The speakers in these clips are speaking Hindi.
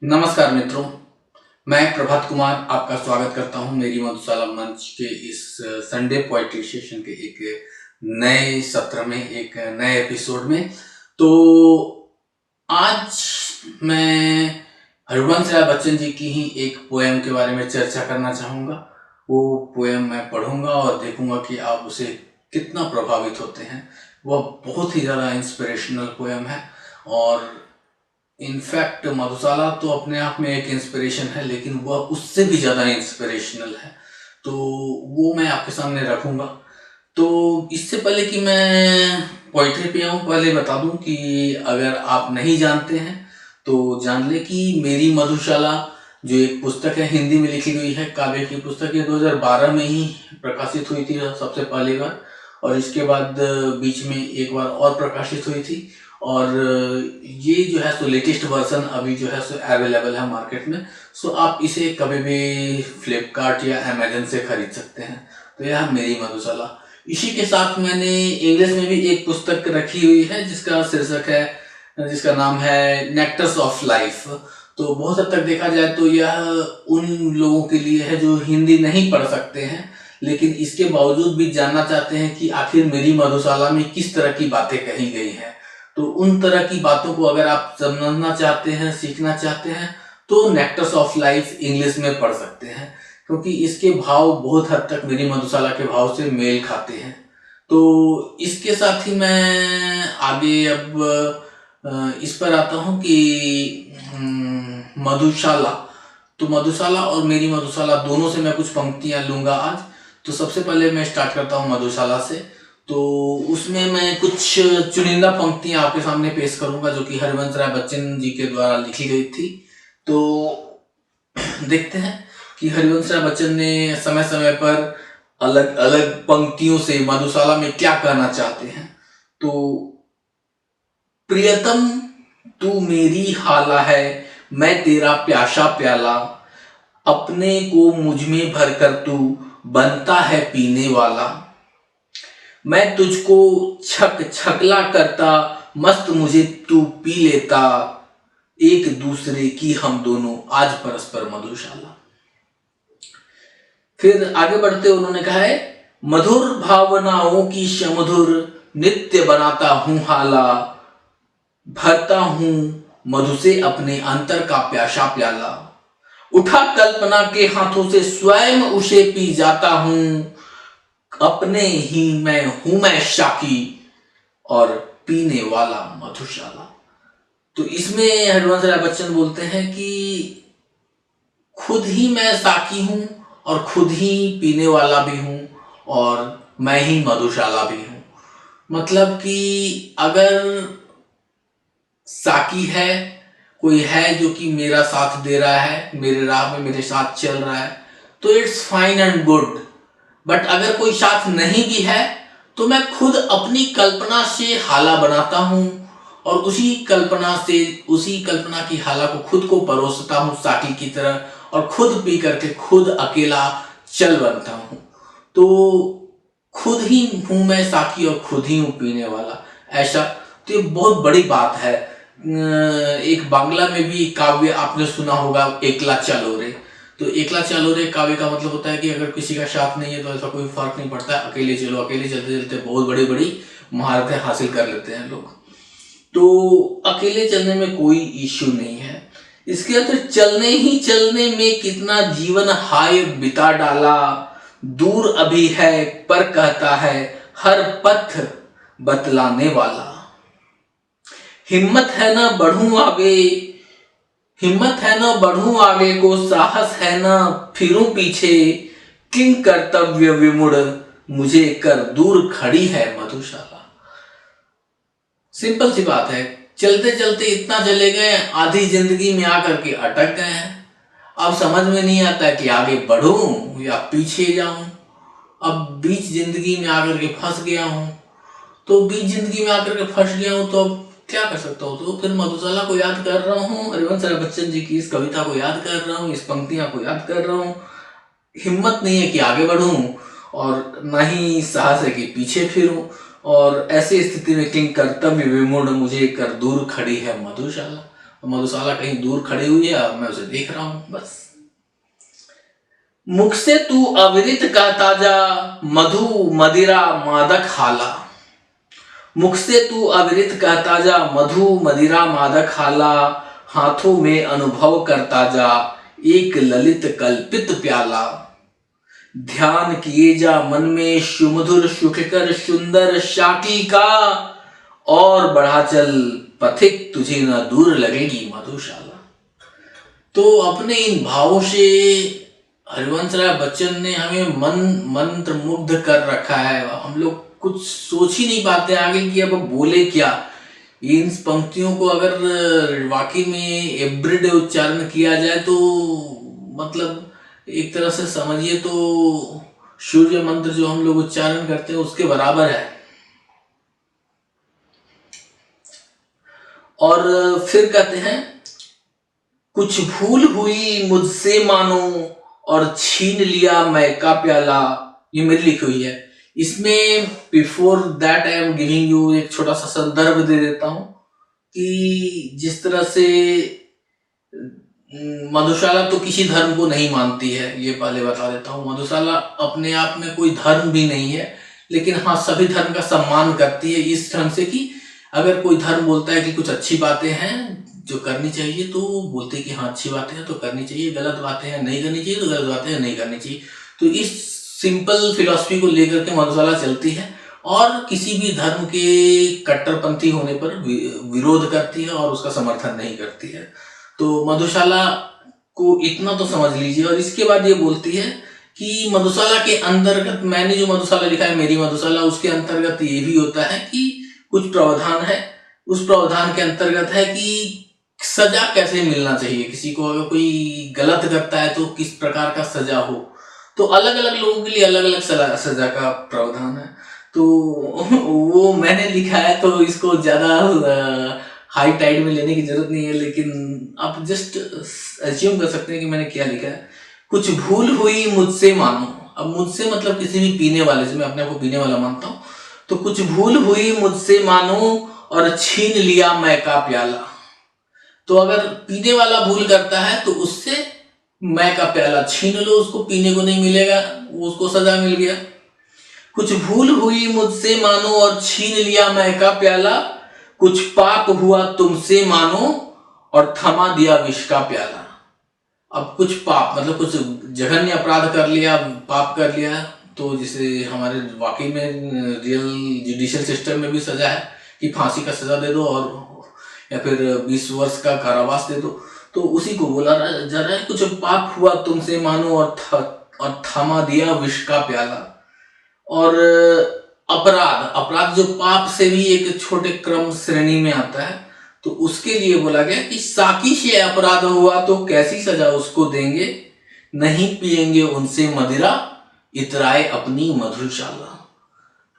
नमस्कार मित्रों, मैं प्रभात कुमार आपका स्वागत करता हूं मेरी मधुशाला मंच के इस संडे पोएट्री सेशन के एक नए सत्र में, एक नए एपिसोड में। तो आज मैं हरिवंश राय बच्चन जी की ही एक पोएम के बारे में चर्चा करना चाहूँगा। वो पोएम मैं पढ़ूंगा और देखूंगा कि आप उसे कितना प्रभावित होते हैं। वह बहुत ही ज़्यादा इंस्पिरेशनल पोएम है और इनफैक्ट मधुशाला तो अपने आप में एक इंस्पिरेशन है, लेकिन वह उससे भी ज़्यादा इंस्पिरेशनल है। तो वो मैं आपके सामने रखूँगा। तो इससे पहले कि मैं पोइट्री पे आऊँ, पहले बता दूँ कि अगर आप नहीं जानते हैं तो जान ले कि मेरी मधुशाला जो एक पुस्तक है, हिंदी में लिखी गई है, काव्य की पुस्तक है। 2012 में ही प्रकाशित हुई थी सबसे पहली बार, और इसके बाद बीच में एक बार और प्रकाशित हुई थी। और ये जो है सो लेटेस्ट वर्जन अभी जो है सो अवेलेबल है मार्केट में। सो आप इसे कभी भी फ्लिपकार्ट या अमेजन से खरीद सकते हैं। तो यह मेरी मधुशाला। इसी के साथ मैंने इंग्लिश में भी एक पुस्तक रखी हुई है जिसका शीर्षक है, जिसका नाम है नेक्टर्स ऑफ लाइफ। तो बहुत हद तक देखा जाए तो यह उन लोगों के लिए है जो हिंदी नहीं पढ़ सकते हैं, लेकिन इसके बावजूद भी जानना चाहते हैं कि आखिर मेरी मधुशाला में किस तरह की बातें कही गई हैं। तो उन तरह की बातों को अगर आप समझना चाहते हैं, सीखना चाहते हैं, तो नेक्टर्स ऑफ लाइफ इंग्लिश में पढ़ सकते हैं, क्योंकि इसके भाव बहुत हद तक मेरी मधुशाला के भाव से मेल खाते हैं। तो इसके साथ ही मैं आगे अब इस पर आता हूँ कि मधुशाला, तो मधुशाला और मेरी मधुशाला दोनों से मैं कुछ पंक्तियां लूंगा आज। तो सबसे पहले मैं स्टार्ट करता हूँ मधुशाला से। तो उसमें मैं कुछ चुनिंदा पंक्तियां आपके सामने पेश करूंगा जो कि हरिवंश राय बच्चन जी के द्वारा लिखी गई थी। तो देखते हैं कि हरिवंश राय बच्चन ने समय समय पर अलग अलग पंक्तियों से मधुशाला में क्या कहना चाहते हैं। तो प्रियतम तू मेरी हाला है, मैं तेरा प्यासा प्याला, अपने को मुझ में भरकर तू बनता है पीने वाला। मैं तुझको छक छकला करता, मस्त मुझे तू पी लेता, एक दूसरे की हम दोनों आज परस्पर मधुशाला। फिर आगे बढ़ते उन्होंने कहा है, मधुर भावनाओं की समधुर नित्य बनाता हूं हाला, भरता हूं मधु से अपने अंतर का प्यासा प्याला, उठा कल्पना के हाथों से स्वयं उसे पी जाता हूं, अपने ही मैं हूं मैं शाकी और पीने वाला मधुशाला। तो इसमें हरिवंश राय बच्चन बोलते हैं कि खुद ही मैं साकी हूं और खुद ही पीने वाला भी हूं और मैं ही मधुशाला भी हूं। मतलब कि अगर साकी है, कोई है जो कि मेरा साथ दे रहा है, मेरे राह में मेरे साथ चल रहा है, तो it's fine and good. But अगर कोई साथ नहीं भी है तो मैं खुद अपनी कल्पना से हाला बनाता हूं और उसी कल्पना की हाला को खुद को परोसता हूं साकी की तरह, और खुद पी करके खुद अकेला चल बनता हूं। तो खुद ही हूं मैं साकी और खुद ही हूं पीने वाला, ऐसा। तो ये बहुत बड़ी बात है। एक बांग्ला में भी काव्य आपने सुना होगा, एकला चलो रे। तो एकला चलो रे काव्य का मतलब होता है कि अगर किसी का साथ नहीं है तो ऐसा कोई फर्क नहीं पड़ता, अकेले चलो। अकेले चलते चलते बहुत बड़ी बड़ी महारतें हासिल कर लेते हैं लोग। तो अकेले चलने में कोई इश्यू नहीं है। इसके बाद तो चलने ही चलने में कितना जीवन हाय बिता डाला, दूर अभी है पर कहता है हर पथ बतलाने वाला, हिम्मत है ना बढ़ूं आगे, हिम्मत है ना बढ़ूं आगे को, साहस है ना फिरूं पीछे, किंग कर्तव्य विमुड़ मुझे कर दूर खड़ी है मधुशाला। सिंपल सी बात है, चलते चलते इतना चले गए, आधी जिंदगी में आकर के अटक गए हैं। अब समझ में नहीं आता कि आगे बढ़ूं या पीछे जाऊं। अब बीच जिंदगी में आकर के फंस गया हूं। तो बीच जिंदगी में आकर के फंस गया हूं तो अब क्या कर सकता हूँ। तो फिर मधुशाला को याद कर रहा हूँ, हरिवंश राय बच्चन जी की इस कविता को याद कर रहा हूँ, इस पंक्तियां को याद कर रहा हूँ। हिम्मत नहीं है कि आगे बढ़ूं और ना ही साहस है कि पीछे फिरूं, और ऐसी स्थिति में किंग कर्तव्य विमूढ़ मुझे कर दूर खड़ी है मधुशाला। मधुशाला कहीं दूर खड़ी हुई है, मैं उसे देख रहा हूं बस। मुख से तू अविरित कहता जा, मधु मदिरा मादक हाला। मुख से तू अविरित कहता जा, मधु मदिरा मादक हाला। हाथों में अनुभव करता जा, एक ललित कल्पित प्याला। ध्यान किए जा मन में सुमधुर सुखकर सुंदर साकी का। और बढ़ा चल पथिक, तुझे न दूर लगेगी मधुशाला। तो अपने इन भावों से हरिवंश राय बच्चन ने हमें मंत्र मुग्ध कर रखा है। हम लोग कुछ सोच ही नहीं पाते आगे कि अब बोले क्या। इन पंक्तियों को अगर वाकई में एवरीडे उच्चारण किया जाए तो मतलब एक तरह से समझिए तो सूर्य मंत्र जो हम लोग उच्चारण करते हैं उसके बराबर है। और फिर कहते हैं, कुछ भूल हुई मुझसे मानो और छीन लिया मैं का प्याला। ये मेरी लिखी हुई है। इसमें before that I am giving you एक छोटा सा संदर्भ दे देता हूं कि जिस तरह से मधुशाला तो किसी धर्म को नहीं मानती है, ये पहले बता देता हूँ। मधुशाला अपने आप में कोई धर्म भी नहीं है, लेकिन हाँ सभी धर्म का सम्मान करती है इस ढंग से कि अगर कोई धर्म बोलता है कि कुछ अच्छी बातें हैं जो करनी चाहिए तो बोलते हैं कि हाँ अच्छी बातें हैं तो करनी चाहिए, गलत बातें हैं नहीं करनी चाहिए तो गलत बातें हैं नहीं करनी चाहिए। तो इस सिंपल फिलॉसफी को लेकर के मधुशाला चलती है और किसी भी धर्म के कट्टरपंथी होने पर विरोध करती है और उसका समर्थन नहीं करती है। तो मधुशाला को इतना तो समझ लीजिए। और इसके बाद ये बोलती है कि मधुशाला के अंतर्गत, मैंने जो मधुशाला लिखा है मेरी मधुशाला, उसके अंतर्गत ये भी होता है कि कुछ प्रावधान है। उस प्रावधान के अंतर्गत है कि सजा कैसे मिलना चाहिए किसी को, अगर कोई गलत करता है तो किस प्रकार का सजा हो। तो अलग अलग लोगों के लिए अलग अलग सजा का प्रावधान है। तो वो मैंने लिखा है तो इसको ज्यादा हाई टाइड में लेने की जरूरत नहीं है, लेकिन आप जस्ट एज्यूम कर सकते हैं कि मैंने क्या लिखा है। कुछ भूल हुई मुझसे मानो। अब मुझसे मतलब किसी भी पीने वाले से, मैं अपने को पीने वाला मानता हूँ। तो कुछ भूल हुई मुझसे मानो और छीन लिया मैं का प्याला। तो अगर पीने वाला भूल करता है तो उससे मैं का प्याला छीन लो, उसको पीने को नहीं मिलेगा, उसको सजा मिल गया। कुछ भूल हुई मुझसे मानो और छीन लिया मैं का प्याला। कुछ पाप हुआ तुमसे मानो और थमा दिया विष का प्याला। अब कुछ पाप मतलब कुछ जघन्य अपराध कर लिया, पाप कर लिया, तो जिसे हमारे वाकई में रियल जुडिशियल सिस्टम में भी सजा है कि फांसी का सजा दे दो और या फिर 20 वर्ष का कारावास दे दो। तो उसी को बोला जा रहा है, कुछ पाप हुआ तुमसे मानो और थमा दिया विष का प्याला। और अपराध जो पाप से भी एक छोटे क्रम श्रेणी में आता है, तो उसके लिए बोला गया कि साकी से अपराध हुआ तो कैसी सजा उसको देंगे, नहीं पिएंगे उनसे मदिरा, इतराए अपनी मधुशाला।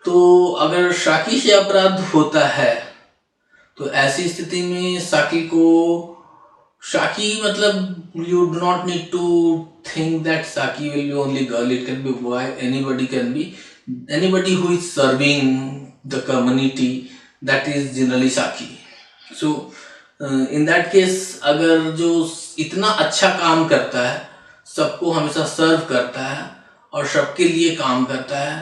तो अगर साकी से अपराध होता है तो ऐसी स्थिति में साकी मतलब you do not need to think that Saki will be only girl, it can be boy, anybody who is serving the community, that is generally Saki. So in that case अगर जो इतना अच्छा काम करता है, सबको हमेशा सर्व करता है और सबके लिए काम करता है,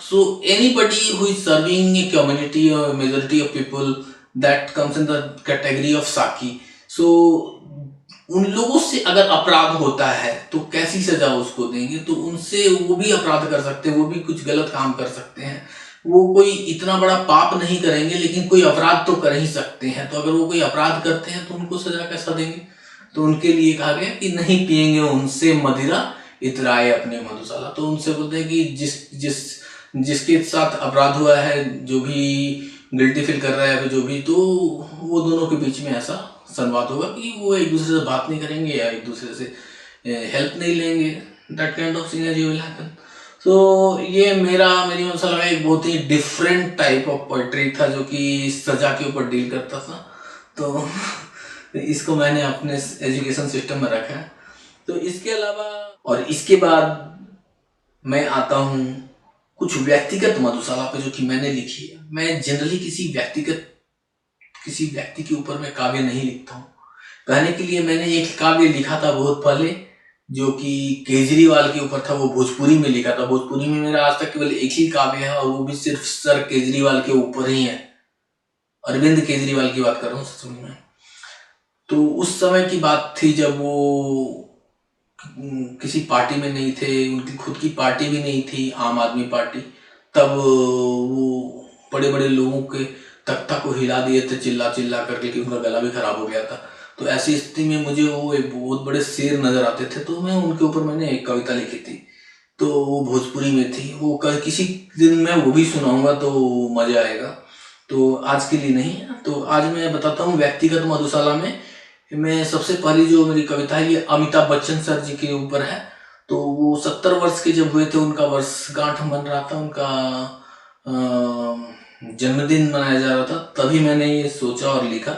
so anybody who is serving a community or a majority of people, that comes in the category of Saki. So उन लोगों से अगर अपराध होता है तो कैसी सजा उसको देंगे, तो उनसे वो भी अपराध कर सकते हैं, वो भी कुछ गलत काम कर सकते हैं, वो कोई इतना बड़ा पाप नहीं करेंगे लेकिन कोई अपराध तो कर ही सकते हैं। तो अगर वो कोई अपराध करते हैं तो उनको सजा कैसा देंगे, तो उनके लिए कहा गया कि नहीं पिएंगे उनसे मदिरा, इतराए अपने मधुशाला। तो उनसे बोलते हैं कि जिसके साथ अपराध हुआ है, जो भी गिल्टी फील कर रहा है जो भी, तो वो दोनों के बीच में ऐसा संवाद होगा कि वो एक दूसरे से बात नहीं करेंगे या एक दूसरे से हेल्प नहीं लेंगे। That kind of synergy will happen. तो ये मेरी मधुशाला एक बहुत ही डिफरेंट टाइप ऑफ पोएट्री था जो कि सजा के ऊपर डील करता था। तो इसको मैंने अपने एजुकेशन सिस्टम में रखा है। तो इसके अलावा और इसके बाद मैं आता हूँ कुछ व्यक्तिगत मधुशाला पे जो कि मैंने लिखी है। मैं जनरली किसी व्यक्तिगत किसी व्यक्ति के ऊपर मैं काव्य नहीं लिखता हूँ। कहने के लिए मैंने एक काव्य लिखा था बहुत पहले, जो कि केजरीवाल के ऊपर था, वो भोजपुरी में लिखा था। भोजपुरी में मेरा आज तक केवल एक ही काव्य है, और वो भी सिर्फ सर केजरीवाल के ऊपर ही है। अरविंद केजरीवाल की बात कर रहा हूँ सच में। तो उस समय की बात थी जब वो किसी पार्टी में नहीं थे, उनकी खुद की पार्टी भी नहीं थी, आम आदमी पार्टी। तब वो बड़े बड़े लोगों के तख्ता को हिला दिए थे चिल्ला चिल्ला करके, कि उनका गला भी खराब हो गया था। तो ऐसी स्थिति में मुझे वो एक बहुत बड़े शेर नजर आते थे, तो मैं उनके ऊपर मैंने एक कविता लिखी थी। तो वो भोजपुरी में थी, वो किसी दिन मैं वो भी सुनाऊंगा तो मजा आएगा। तो आज के लिए नहीं, तो आज मैं बताता हूँ व्यक्तिगत मधुशाला में मैं सबसे पहली जो मेरी कविता है ये अमिताभ बच्चन सर जी के ऊपर है। तो वो 70 वर्ष के जब हुए थे, उनका वर्षगांठ मन रहा था, उनका जन्मदिन मनाया जा रहा था, तभी मैंने ये सोचा और लिखा।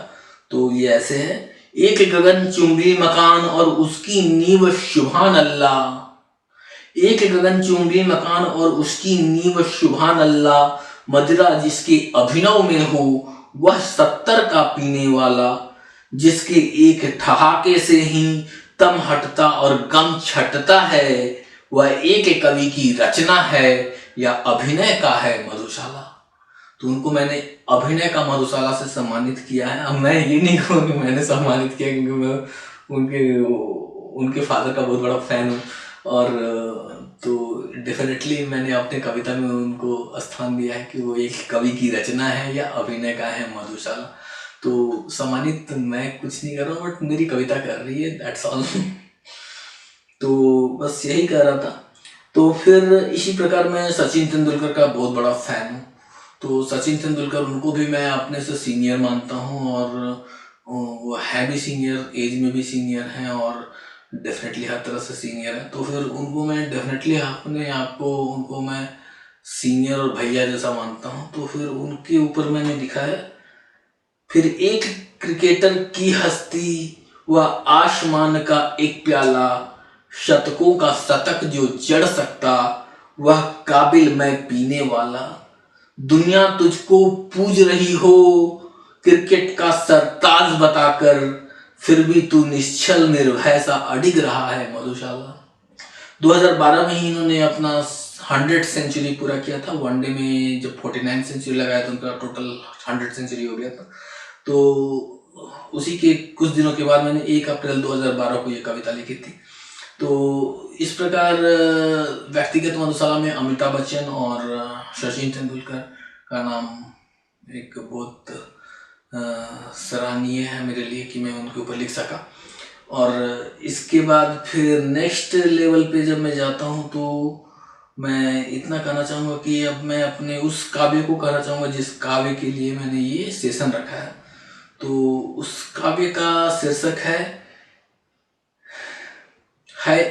तो ये ऐसे है। एक गगनचुंबी मकान और उसकी नींव सुभान अल्लाह, एक गगनचुंबी मकान और उसकी नींव सुभान अल्लाह, मदिरा जिसके अभिनव में हो वह 70 का पीने वाला, जिसके एक ठहाके से ही तम हटता और गम छटता है, वह एक कवि की रचना है या अभिनय का है मधुशाला। तो उनको मैंने अभिनय का मधुशाला से सम्मानित किया है। अब मैं ये नहीं कहूँ कि मैंने सम्मानित किया, क्योंकि मैं उनके फादर का बहुत बड़ा फैन हूँ, और तो डेफिनेटली मैंने अपने कविता में उनको स्थान दिया है कि वो एक कवि की रचना है या अभिनय का है मधुशाला। तो सम्मानित मैं कुछ नहीं कर रहा हूँ, बट मेरी कविता कर रही है, दैट्स ऑल। तो बस यही कह रहा था। तो फिर इसी प्रकार मैं सचिन तेंदुलकर का बहुत बड़ा फैन हूँ। तो सचिन तेंदुलकर, उनको भी मैं अपने से सीनियर मानता हूँ, और वो है भी सीनियर, एज में भी सीनियर हैं, और डेफिनेटली हर तरह से सीनियर है। तो फिर उनको मैं डेफिनेटली अपने आप को उनको मैं सीनियर और भैया जैसा मानता हूँ। तो फिर उनके ऊपर मैंने लिखा है, फिर एक क्रिकेटर की हस्ती व आसमान का एक प्याला, शतकों का शतक जो जड़ सकता, वह काबिल मैं पीने वाला। दुनिया तुझको पूज रही हो क्रिकेट का सरताज बताकर, फिर भी तू निश्चल निर्भय सा अडिग रहा है मधुशाला। 2012 में ही इन्होंने अपना 100 सेंचुरी पूरा किया था। वनडे में जब 49 सेंचुरी लगाया तो उनका टोटल 100 सेंचुरी हो गया था। तो उसी के कुछ दिनों के बाद मैंने 1 अप्रैल 2012 को ये कविता लिखी थी। तो इस प्रकार व्यक्तिगत मधुशाला में अमिताभ बच्चन और सचिन तेंदुलकर का नाम एक बहुत सराहनीय है मेरे लिए कि मैं उनके ऊपर लिख सका। और इसके बाद फिर नेक्स्ट लेवल पे जब मैं जाता हूँ, तो मैं इतना कहना चाहूँगा कि अब मैं अपने उस काव्य को कहना चाहूँगा जिस काव्य के लिए मैंने ये सेशन रखा है। तो उस काव्य का शीर्षक है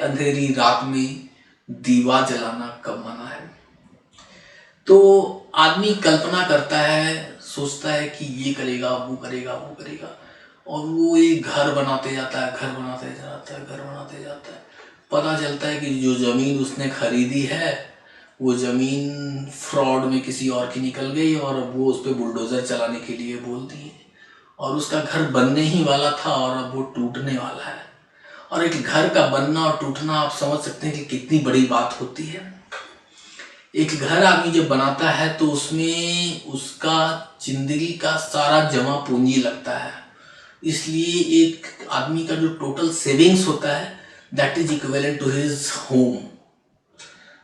अंधेरी रात में दीवा जलाना कब मना है। तो आदमी कल्पना करता है, सोचता है कि ये करेगा, वो करेगा, वो करेगा, और वो एक घर बनाते जाता है, घर बनाते जाता है, घर बनाते जाता है। पता चलता है कि जो ज़मीन उसने खरीदी है, वो ज़मीन फ्रॉड में किसी और की निकल गई, और अब वो उस पर बुलडोज़र चलाने के लिए बोल दिए, और उसका घर बनने ही वाला था और अब वो टूटने वाला है। और एक घर का बनना और टूटना आप समझ सकते हैं कि कितनी बड़ी बात होती है। एक घर आदमी जब बनाता है तो उसमें उसका जिंदगी का सारा जमा पूंजी लगता है। इसलिए एक आदमी का जो टोटल सेविंग्स होता है, that is equivalent to his home.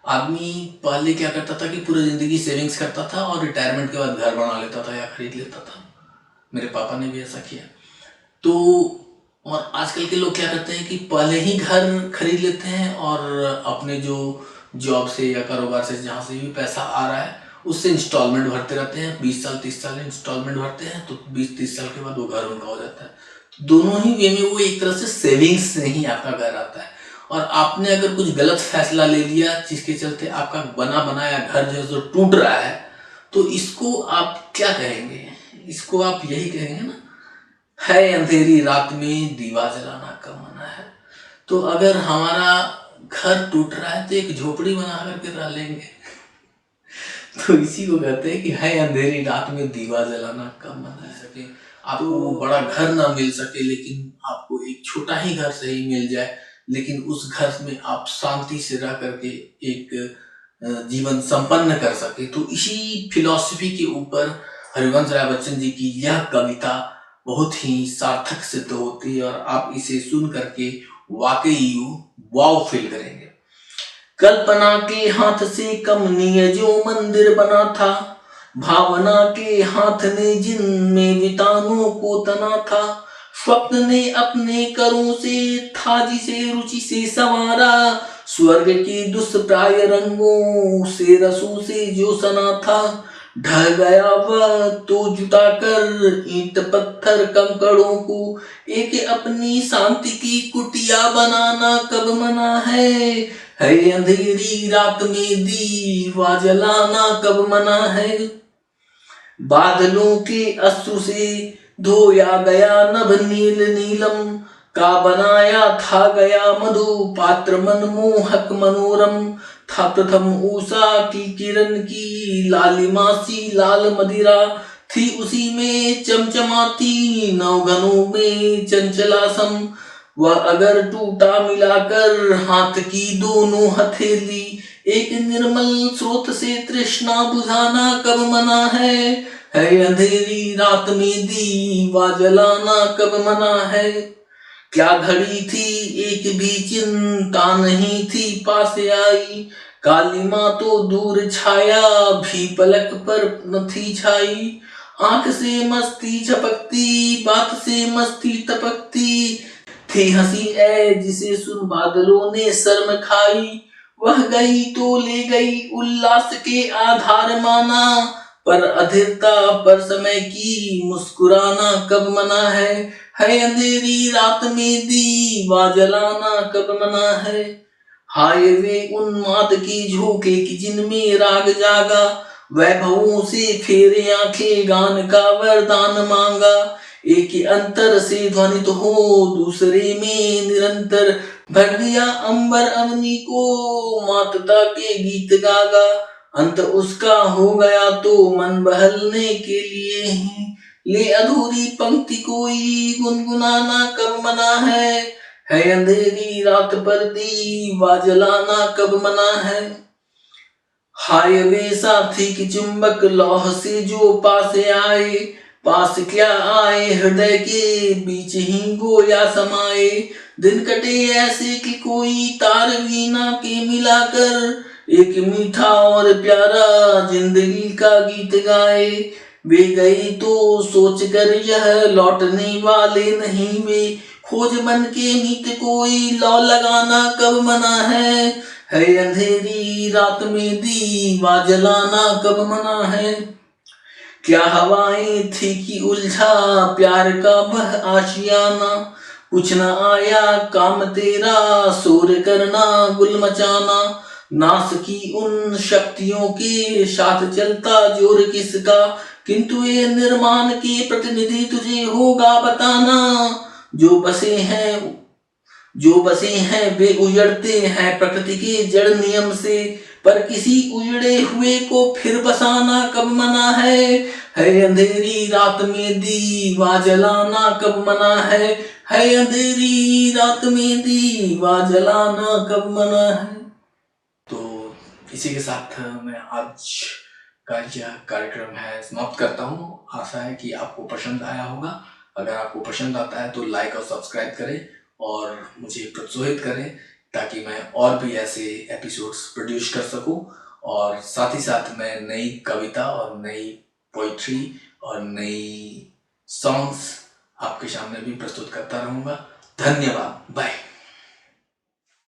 आदमी पहले क्या करता था कि पूरी जिंदगी सेविंग्स करता था और रिटायरमेंट के बाद घर बना लेता था या खरीद लेता था। मेरे पापा ने भी ऐसा किया। तो और आजकल के लोग क्या करते हैं कि पहले ही घर खरीद लेते हैं, और अपने जो जॉब से या कारोबार से जहाँ से भी पैसा आ रहा है उससे इंस्टॉलमेंट भरते रहते हैं। 20 साल 30 साल इंस्टॉलमेंट भरते हैं, तो 20-30 साल के बाद वो घर उनका हो जाता है। तो दोनों ही वे में वो एक तरह से सेविंग्स से ही आपका घर आता है। और आपने अगर कुछ गलत फैसला ले लिया जिसके चलते आपका बना बनाया घर जो है जो टूट रहा है, तो इसको आप क्या कहेंगे? इसको आप यही कहेंगे ना, है अंधेरी रात में दीवा जलाना कब मना है। तो अगर हमारा घर टूट रहा है तो एक झोपड़ी बना करके रह लेंगे। तो इसी को कहते हैं कि है अंधेरी रात में दीवा जलाना कब मना है। आपको बड़ा घर ना मिल सके, लेकिन आपको एक छोटा ही घर सही मिल जाए, लेकिन उस घर में आप शांति से रह करके एक जीवन संपन्न कर सके। तो इसी फिलॉसफी के ऊपर हरिवंश राय बच्चन जी की यह कविता बहुत ही सार्थक सिद्ध होती है और आप इसे सुन करके वाकई वाव फील करेंगे। कल्पना के हाथ से कमनीय जो मंदिर बना था, भावना के हाथ ने जिनमें वितानों को तना था, स्वप्न ने अपने करों से था जिसे रुचि से संवारा, स्वर्ग के दुष्प्राय रंगों से रसों से जो सना था, ढह गया वह तो जुटा कर ईंट पत्थर कंकड़ों को, एक अपनी शांति की कुटिया बनाना कब मना है अंधेरी रात में दीवा जलाना कब मना है। बादलों के अश्रु से धोया गया नभ नील नीलम का बनाया था गया मधु पात्र मनमोहक मनोरम, था प्रथम उषा की किरण की लालिमा सी लाल मदिरा, थी उसी में चमचमाती नवघनों में चंचलासम, वह अगर टूटा मिलाकर हाथ की दोनों हथेली, एक निर्मल स्रोत से तृष्णा बुझाना कब मना है अंधेरी रात में दीवा जलाना कब मना है। क्या घड़ी थी एक भी चिंता नहीं थी पास आई, काली माँ तो दूर छाया भी पलक पर न थी छाई, आंख से मस्ती झपकती बात से मस्ती टपकती, थी हंसी ऐ जिसे सुन बादलों ने शर्म खाई, वह गई तो ले गई उल्लास के आधार माना, पर अधीरता पर समय की मुस्कुराना कब मना है अंधेरी रात में दीवा जलाना कब मना है। हाय वे उन्माद की झोंके की जिनमें राग जागा, वैभवों से फेरे आंखें गान का वरदान मांगा, एक ही अंतर से ध्वनित हो दूसरे में निरंतर, भर दिया अंबर अवनी को मातता के गीत गागा, अंत उसका हो गया तो मन बहलने के लिए ही, ले अधूरी पंक्ति कोई गुनगुनाना कब मना है अंधेरी रात पर दीवा जलाना कब मना है। हाय वे साथी की चुंबक लौह से जो पास आए, पास क्या आए हृदय के बीच ही गोया समाए, दिन कटे ऐसे कि कोई तार वीणा के मिलाकर, एक मीठा और प्यारा जिंदगी का गीत गाए, वे गई तो सोच कर यह लौटने वाले नहीं वे, खोज मन के नीत कोई लौ लगाना कब मना है अंधेरी रात में दीवा जलाना कब मना है। क्या हवाएं थी कि उलझा प्यार का वह आशियाना, कुछ न आया काम तेरा शोर करना गुल मचाना, नाश की उन शक्तियों के साथ चलता जोर किसका, किंतु ये निर्माण के प्रतिनिधि तुझे होगा बताना, जो बसे हैं वे उजड़ते हैं प्रकृति के जड़ नियम से, पर किसी उजड़े हुए को फिर बसाना कब मना है अंधेरी रात में दीवा जलाना कब मना है अंधेरी रात में दीवा जलाना कब मना है। तो इसी के साथ मैं आज का यह कार्यक्रम है समाप्त करता हूँ। आशा है कि आपको पसंद आया होगा। अगर आपको पसंद आता है तो लाइक और सब्सक्राइब करें और मुझे प्रोत्साहित करें ताकि मैं और भी ऐसे एपिसोड्स प्रोड्यूस कर सकूं, और साथ ही साथ मैं नई कविता और नई पोइट्री और नई सॉन्ग्स आपके सामने भी प्रस्तुत करता रहूँगा। धन्यवाद। बाय।